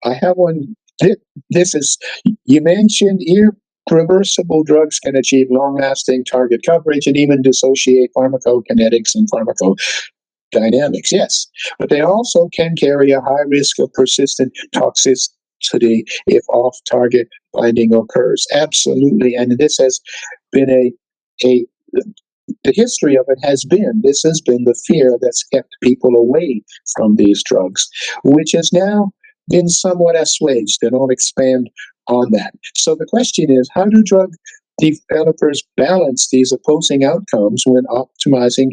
I have one. This is, you mentioned irreversible drugs can achieve long-lasting target coverage and even dissociate pharmacokinetics and pharmacodynamics. Yes, but they also can carry a high risk of persistent toxicity if off-target binding occurs. Absolutely, and this has been a the history of it has been, this has been the fear that's kept people away from these drugs, which has now been somewhat assuaged, and I'll expand on that. So the question is, how do drug developers balance these opposing outcomes when optimizing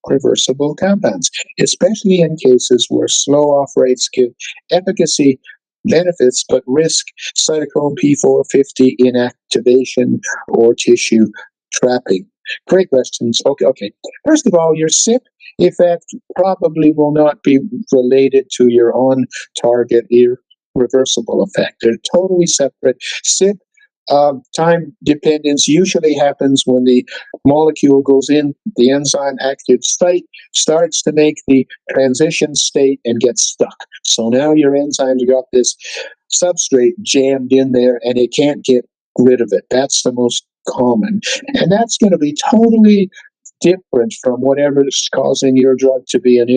irreversible compounds, especially in cases where slow off rates give efficacy benefits but risk cytochrome P450 inactivation or tissue trapping? Great questions. Okay. First of all, your CYP effect probably will not be related to your on-target irreversible effect. They're totally separate. CYP time dependence usually happens when the molecule goes in the enzyme active site, starts to make the transition state, and gets stuck. So now your enzyme's got this substrate jammed in there, and it can't get rid of it. That's the most common. And that's going to be totally different from whatever is causing your drug to be an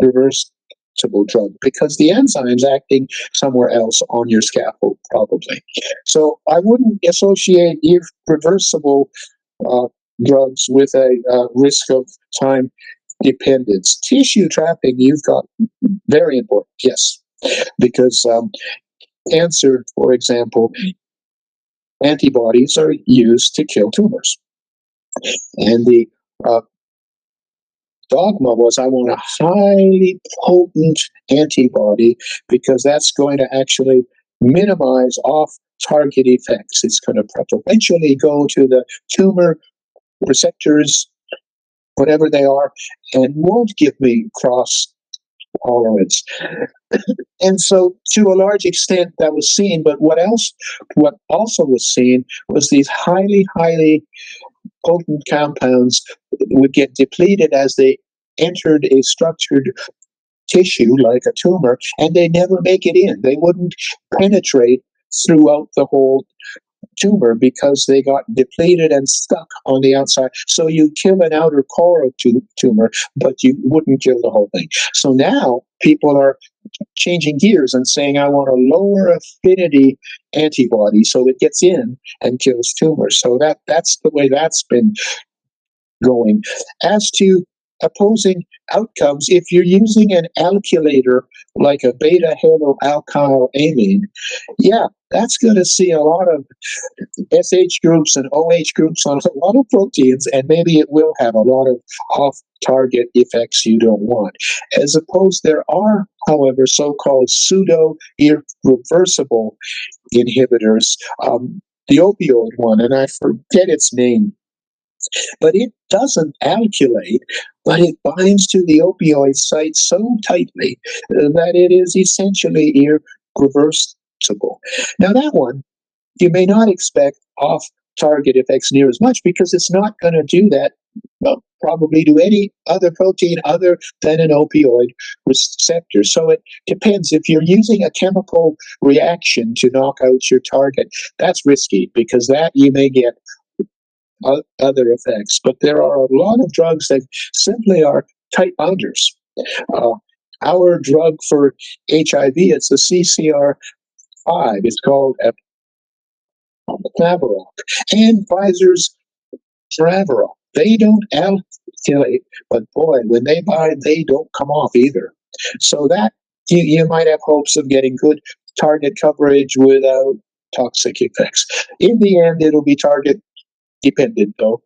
irreversible drug, because the enzyme's acting somewhere else on your scaffold, probably. So I wouldn't associate irreversible drugs with a risk of time dependence. Tissue trapping, you've got very important, yes, because cancer, for example, antibodies are used to kill tumors. And the dogma was, I want a highly potent antibody because that's going to actually minimize off-target effects. It's going to preferentially go to the tumor receptors, whatever they are, and won't give me cross tolerance. And so to a large extent that was seen, but what also was seen was these highly potent compounds would get depleted as they entered a structured tissue like a tumor, and they never make it in. They wouldn't penetrate throughout the whole tumor because they got depleted and stuck on the outside. So you kill an outer core of tumor, but you wouldn't kill the whole thing. So now people are changing gears and saying, I want a lower affinity antibody so it gets in and kills tumors. So that's the way that's been going. As to opposing outcomes, if you're using an alkylator like a beta haloalkyl amine, yeah, that's going to see a lot of SH groups and OH groups on a lot of proteins, and maybe it will have a lot of off-target effects you don't want. As opposed, there are, however, so-called pseudo-irreversible inhibitors. The opioid one, and I forget its name, but it doesn't alkylate, but it binds to the opioid site so tightly that it is essentially irreversible. Now that one, you may not expect off-target effects near as much because it's not going to do that, well, probably to any other protein other than an opioid receptor. So it depends. If you're using a chemical reaction to knock out your target, that's risky because that you may get other effects. But there are a lot of drugs that simply are tight binders. Our drug for HIV, it's a CCR5. It's called Clavarol, and Pfizer's Travarol. They don't alkylate, but boy, when they bind, they don't come off either. So that you might have hopes of getting good target coverage without toxic effects. In the end, it'll be target dependent, though.